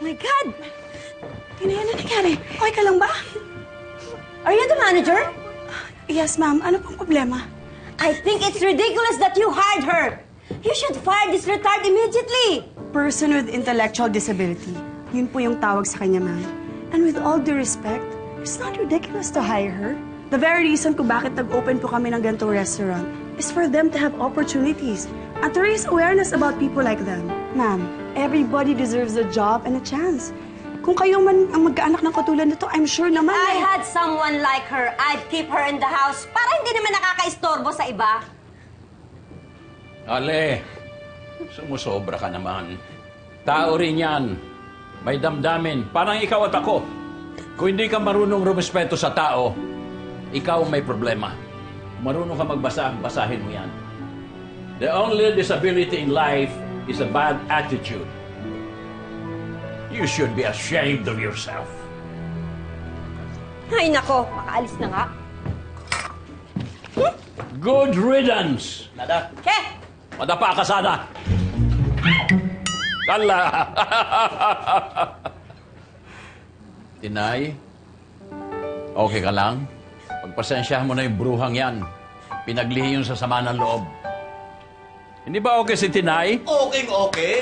My God! Tinay, ano nangyari? Okay ka lang ba? Are you the manager? Yes, ma'am. Ano pong problema? I think it's ridiculous that you hired her. You should fire this retard immediately. Person with intellectual disability. Yun po yung tawag sa kanya, ma'am. And with all due respect, it's not ridiculous to hire her. The very reason kung bakit nag-open po kami ng ganitong restaurant is for them to have opportunities and to raise awareness about people like them. Ma'am, everybody deserves a job and a chance. Kung kayo man ang magkaanak ng katulad nito, I'm sure naman I had someone like her. I'd keep her in the house para hindi naman nakakaistorbo sa iba. Ale, sumusobra ka naman. Tao rin yan. May damdamin. Parang ikaw at ako. Kung hindi ka marunong rumispeto sa tao, ikaw may problema. Kung marunong ka magbasa, basahin mo yan. The only disability in life is a bad attitude. You should be ashamed of yourself. Ay nako, makaalis na nga. Good riddance! Nada. Ke! Madapa ka sana! Kala! Tinay, okay ka lang? Pagpasensyahan mo na yung bruhang yan. Pinaglihi yun sa sama ng loob. Hindi ba okay si Tinay? Okay.